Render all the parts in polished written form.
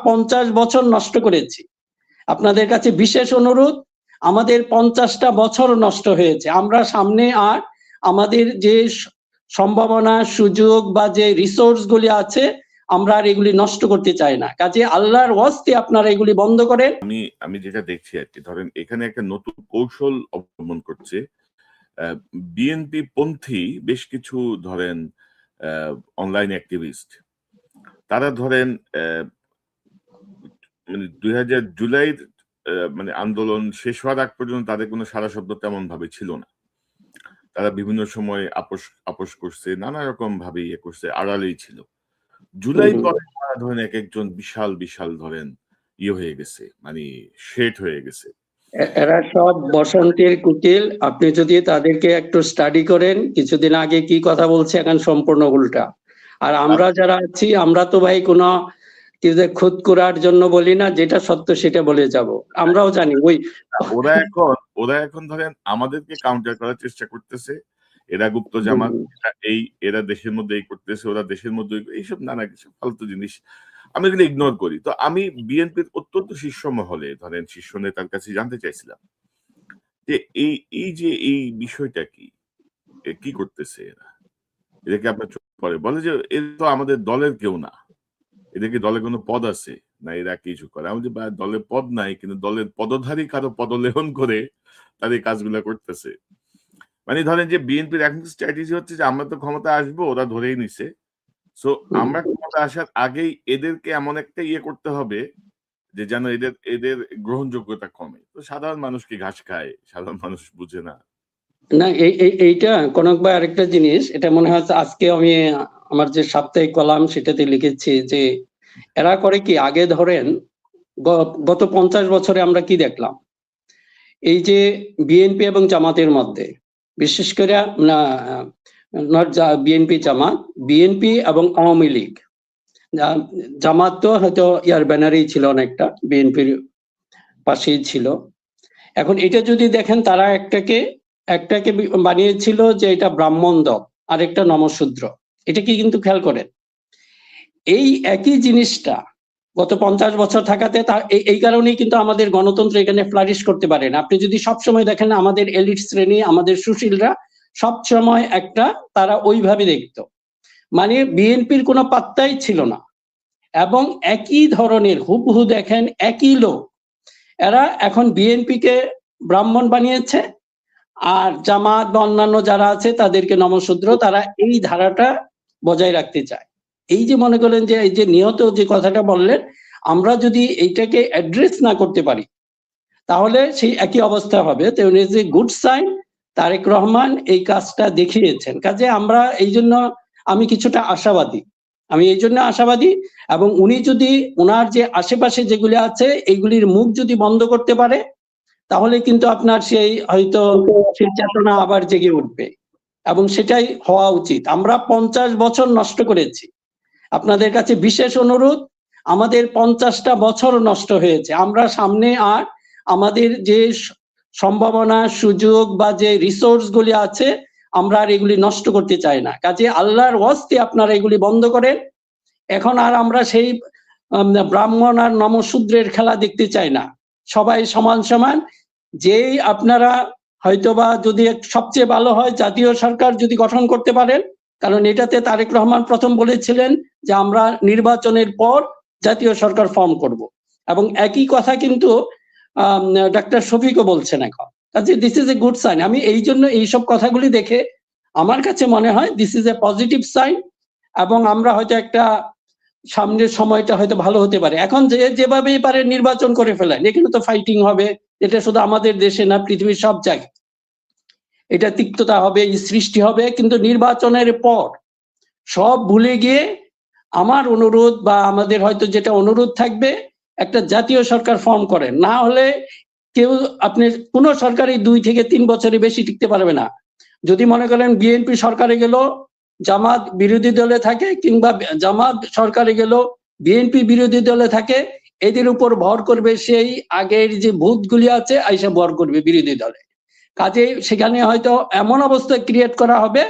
50 বছর নষ্ট করেছি। আপনাদের কাছে বিশেষ অনুরোধ, আমাদের 50টা বছর নষ্ট হয়েছে। আমরা সামনে আর আমাদের যে সম্ভাবনা, সুযোগ বা যে রিসোর্স গুলি আছে, আমরা আর এগুলি নষ্ট করতে চাই না। কাজে আল্লাহর ওয়াস্তে আপনারা এগুলি বন্ধ করেন। আমি যেটা দেখছি আর কি, ধরেন এখানে একটা নতুন কৌশল অবলম্বন করছে বিএনপি পন্থী বেশ কিছু, ধরেন অনলাইন অ্যাক্টিভিস্ট, তারা ধরেন মানে 2000 জুলাইয়ের মানে আন্দোলন শেষ হওয়ার আগ পর্যন্ত তাদের কোনো সারা শব্দ তেমন ভাবে ছিল না। তারা বিভিন্ন সময় আপোষ করছে, নানা রকম ভাবে ইয়ে করছে, আড়ালেই ছিল। জুলাই পরে তারা ধরেন এক একজন বিশাল বিশাল ধরেন ইয়ে হয়ে গেছে, মানে শেট হয়ে গেছে। এরা সব বসন্তের কুটিল। আপনি যদি তাদেরকে একটু স্টাডি করেন, কিছুদিন আগে কি কথা বলছে এখন সম্পূর্ণ উল্টা। আর আমরা যারা আছি, আমরা তো ভাই কোনো খুদ করার জন্য বলি না, যেটা সত্য সেটা বলে যাব। আমরাও জানি ওই ওরা এখন ধরেন আমাদেরকে কাউন্টার করার চেষ্টা করতেছে। এরা গুপ্ত জামাত, এরা দেশের মধ্যে এই করতেছে, ওরা দেশের মধ্যে এইসব নানা কিছু ফালতু জিনিস আমি এগুলো ইগনোর করি। তো আমি বিএনপির অত্যন্ত শীর্ষ মহলে, ধরেন শীর্ষ নেতার কাছে জানতে চাইছিলাম যে এই বিষয়টা কি করতেছে এরা, এদেরকে আপনার চোখ পড়ে বলে যে এরা তো আমাদের দলের কেউ না, এদের কি দলে কোনো পদ আছে না, এরা কিছু করে। আমি যে দলের পদ নাই, কিন্তু দলের পদধারী কারো পদলেহন করে তাদের কাজগুলা করতেছে। মানে ধরেন যে বিএনপির এখন স্ট্র্যাটেজি হচ্ছে যে আমরা তো ক্ষমতা আসবো, ওরা ধরেই নিছে, সো আমরা ক্ষমতা আসার আগেই এদেরকে এমন একটা ইয়ে করতে হবে যে যেন এদের গ্রহণযোগ্যতা কমে। তো সাধারণ মানুষ কি ঘাস খায়? সাধারণ মানুষ বুঝে না। না, এইটা কনক ভাই আরেকটা জিনিস, এটা মনে হয় আজকে আমি আমার যে সাপ্তাহিক কলাম সেটাতে লিখেছি যে এরা করে কি, আগে ধরেন গত 50 বছরে আমরা কি দেখলাম, এই যে বিএনপি এবং জামাতের মধ্যে, বিশেষ করে বিএনপি জামাত, বিএনপি এবং আওয়ামী লীগ, জামাত তো হয়তো ইয়ার ব্যানারেই ছিল, অনেকটা বিএনপির পাশেই ছিল। এখন এটা যদি দেখেন, তারা একটাকে বানিয়েছিল যে এটা ব্রাহ্মণ দল আর একটা নমশূদ্র। এটা কি কিন্তু খেয়াল করেন, এই একই জিনিসটা গত 50 বছর থাকাতে এই কারণেই কিন্তু আমাদের গণতন্ত্র এখানে ফ্লারিশ করতে পারে না। আপনি যদি সবসময় দেখেন, আমাদের এলিট শ্রেণী, আমাদের সুশীলরা সবসময় তারা ওইভাবে দেখতো, মানে বিএনপির কোনো পাত্তাই ছিল না। এবং একই ধরনের হুবহু দেখেন একই লোক, এরা এখন বিএনপিকে ব্রাহ্মণ বানিয়েছে, আর জামাত বা অন্যান্য যারা আছে তাদেরকে নমশূদ্র। তারা এই ধারাটা বজায় রাখতে চায়। এই যে মনে করেন যে এই যে নিহত যে কথাটা বললেন, আমরা যদি এইটাকে অ্যাড্রেস না করতে পারি তাহলে সেই একই অবস্থা হবে। তেমনি যে গুড সাইন, তারেক রহমান এই কাজটা দেখিয়েছেন। কাজে আমরা এই জন্য আমি কিছুটা আশাবাদী, এবং উনি যদি ওনার যে আশেপাশে যেগুলি আছে এইগুলির মুখ যদি বন্ধ করতে পারে, তাহলে কিন্তু আপনার সেই হয়তো সেই চেতনা আবার জেগে উঠবে, এবং সেটাই হওয়া উচিত। আমরা 50 বছর নষ্ট করেছি। আপনাদের কাছে বিশেষ অনুরোধ, আমাদের 50টা বছর নষ্ট হয়েছে। আমরা সামনে আর আমাদের যে সম্ভাবনা, সুযোগ বা যে রিসোর্স গুলি আছে, আমরা আর এগুলি নষ্ট করতে চাই না। কাজে আল্লাহর ওয়াস্তে আপনারা এগুলি বন্ধ করেন। এখন আর আমরা সেই ব্রাহ্মণ আর নমশূদ্রের খেলা দেখতে চাই না। সবাই সমান সমান। যেই আপনারা হয়তোবা যদি সবচেয়ে ভালো হয় জাতীয় সরকার যদি গঠন করতে পারেন, কারণ এটাতে তারেক রহমান প্রথম বলেছিলেন যে আমরা নির্বাচনের পর জাতীয় সরকার ফর্ম করব, এবং একই কথা কিন্তু ডাক্তার শফিকও বলছেন এখন। কাজে this is a good sign. আমি এই জন্য এইসব কথাগুলি দেখে আমার কাছে মনে হয় this is a positive sign, এবং আমরা হয়তো একটা সামনের সময়টা হয়তো ভালো হতে পারে। এখন যেভাবেই পারে নির্বাচন করে ফেলেন, এখানে তো ফাইটিং হবে, এটা শুধু আমাদের দেশে না, পৃথিবীর সব জায়গায় এটা তিক্ততা হবে, সৃষ্টি হবে। কিন্তু নির্বাচনের পর সব ভুলে গিয়ে আমার অনুরোধ বা আমাদের হয়তো যেটা অনুরোধ থাকবে, একটা জাতীয় সরকার ফর্ম করেন। না হলে কেউ, আপনি কোন সরকারই 2 থেকে 3 বছরের বেশি টিকতে পারবে না। যদি মনে করেন বিএনপি সরকারে গেল, জামাত বিরোধী দলে থাকে, কিংবা জামাত সরকারে গেল বিএনপি বিরোধী দলে থাকে, এদের উপর ভর করবে সেই আগের যে ভূতগুলি আছে, আইসা ভর করবে বিরোধী দলে। কাজেই সেখানে হয়তো এমন অবস্থা ক্রিয়েট করা হবে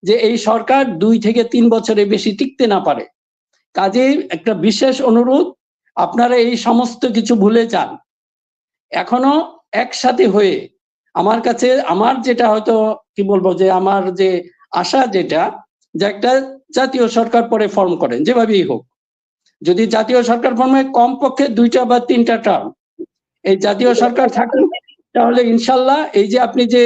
যে এই সরকার 2 থেকে 3 বছরের বেশি টিকতে না পারে। কাজেই একটা বিশেষ অনুরোধ, আপনারা এই সমস্ত কিছু ভুলে যান। এখনো একসাথে হয়ে আমার কাছে আমার যেটা হয়তো কি বলবো যে আমার যে আশা যেটা যে একটা জাতীয় সরকার পরে ফর্ম করেন, যেভাবেই হোক। যদি জাতীয় সরকার ফর্মে কমপক্ষে 2টা বা 3টা টার্ম এই জাতীয় সরকার থাকে, তাহলে ইনশাল্লাহ এই যে আপনি যে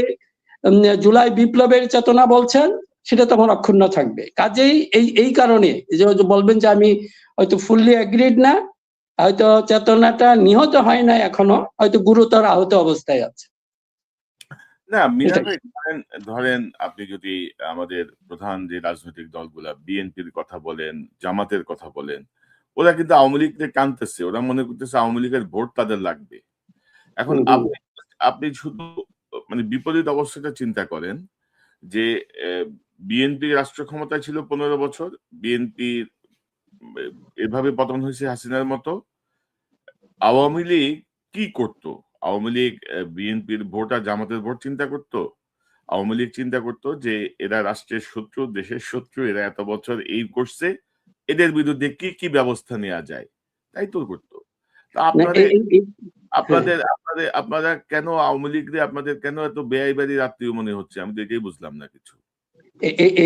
জুলাই বিপ্লবের চেতনা বলছেন সেটা তখন অক্ষুণ্ণ থাকবে। কাজেই এই কারণে যে বলবেন যে আমি হয়তো ফুললি এগ্রিড না, হয়তো চেতনাটা নিহত হয় না, এখনো হয়তো গুরুতর আহত অবস্থায় আছে। না মিনার ভাই, ধরেন আপনি যদি আমাদের প্রধান যে রাজনৈতিক দলগুলা বিএনপির কথা বলেন, জামাতের কথা বলেন, ওরা কিন্তু আওয়ামী লীগকে টানতেছে, ওরা মনে করতেছে আওয়ামী লীগের ভোট তাদের লাগবে। এখন আপনি শুধু মানে বিপরীত অবস্থাটা চিন্তা করেন যে বিএনপি রাষ্ট্র ক্ষমতায় ছিল 15 বছর, বিএনপি এভাবে পতন হয়েছে হাসিনার মতো। আওয়ামী লীগ কি করত? আওয়ামী লীগ বিএনপির ভোট আর জামাতের ভোট চিন্তা করত? আওয়ামী লীগ চিন্তা করতো যে এরা রাষ্ট্রের শত্রু, দেশের শত্রু, এরা এত বছর এই করছে, এদের বিরুদ্ধে কি কি ব্যবস্থা নেওয়া যায় তাই তো করতো। তা আপনারা কেন আওয়ামী লীগরে আপনাদের কেন এত বেআইবাড়ির আত্মীয় মনে হচ্ছে? আমি তো এটাই বুঝলাম না কিছু।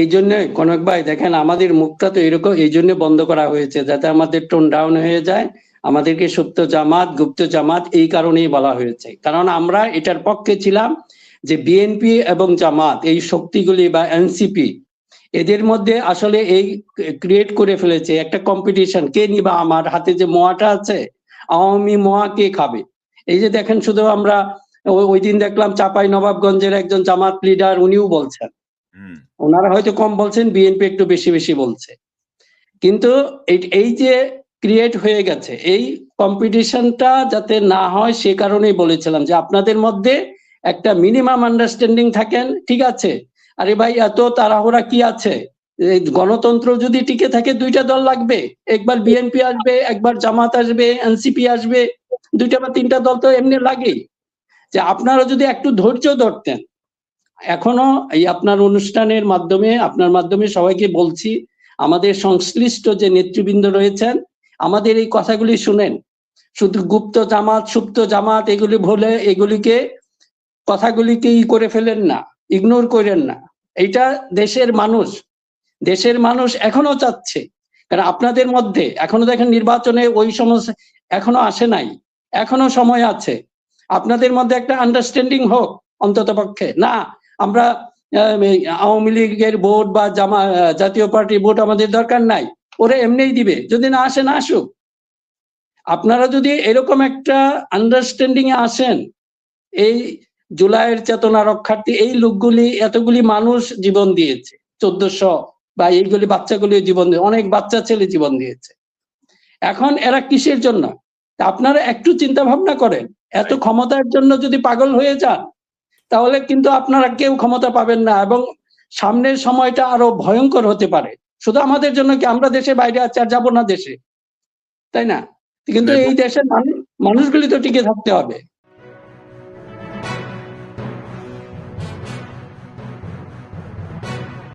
এই জন্য কনক ভাই দেখেন, আমাদের মুখটা তো এরকম এই জন্য বন্ধ করা হয়েছে যাতে আমাদের টোন ডাউন হয়ে যায়। আমাদেরকে সুপ্ত জামাত, গুপ্ত জামাত এই কারণেই বলা হয়েছে, কারণ আমরা এটার পক্ষে ছিলাম যে বিএনপি এবং জামাত এই শক্তিগুলি বা এনসিপি এদের মধ্যে আসলে এই ক্রিয়েট করে ফেলেছে একটা কম্পিটিশন, কে নিবা, আমার হাতে যে মোয়াটা আছে আওয়ামী মোয়া কে খাবে। এই যে দেখেন, শুধু আমরা ওই দিন দেখলাম চাঁপাই নবাবগঞ্জের একজন জামাত লিডার, উনিও বলছেন, ওনারা হয়তো কম বলছেন, বিএনপি একটু বেশি বেশি বলছে, কিন্তু এই যে ক্রিয়েট হয়ে গেছে এই কম্পিটিশনটা যাতে না হয় সে কারণেই বলেছিলাম যে আপনাদের মধ্যে একটা মিনিমাম আন্ডারস্ট্যান্ডিং থাকেন, ঠিক আছে। আরে ভাই এত তাড়াহুড়া কি আছে? গণতন্ত্র যদি টিকে থাকে 2টা দল লাগবে, একবার বিএনপি আসবে, একবার জামাত আসবে, এনসিপি আসবে, 2টা বা 3টা দল তো এমনি লাগেই। যে আপনারা যদি একটু ধৈর্য ধরতেন, এখনো এই আপনার অনুষ্ঠানের মাধ্যমে আপনার মাধ্যমে সবাইকে বলছি, আমাদের সংশ্লিষ্ট যে নেতৃবৃন্দ রয়েছেন আমাদের এই কথাগুলি শুনেন, শুধু গুপ্ত জামাত সুপ্ত জামাত এগুলি বলে এগুলিকে কথাগুলিকে করে ফেলেন না, ইগনোর করেন না। এইটা দেশের মানুষ এখনো চাচ্ছে, কারণ আপনাদের মধ্যে এখনো দেখেন নির্বাচনে ওই সমস্ত এখনো আসে নাই, এখনো সময় আছে, আপনাদের মধ্যে একটা আন্ডারস্ট্যান্ডিং হোক অন্তত পক্ষে। না আমরা আওয়ামী লীগের ভোট বা জাতীয় পার্টির ভোট আমাদের দরকার নাই, ওরা এমনিই দিবে, যদি না আসে না আসুক। আপনারা যদি এরকম একটা আন্ডারস্ট্যান্ডিং এ আসেন, এই জুলাইয়ের চেতনা রক্ষার্থী এই লোকগুলি এতগুলি মানুষ জীবন দিয়েছে, 1400 বা এইগুলি বাচ্চাগুলি জীবন দিয়ে, অনেক বাচ্চা ছেলে জীবন দিয়েছে, এখন এরা কিসের জন্য? আপনারা একটু চিন্তা ভাবনা করেন, এত ক্ষমতার জন্য যদি পাগল হয়ে যান তাহলে কিন্তু আপনারা কেউ ক্ষমতা পাবেন না, এবং সামনের সময়টা আরো ভয়ঙ্কর হতে পারে। শুধু আমাদের জন্য কি, আমরা দেশে বাইরে আছি আর যাবো না দেশে, তাই না? কিন্তু এই দেশের মানুষগুলি তো টিকে থাকতে হবে।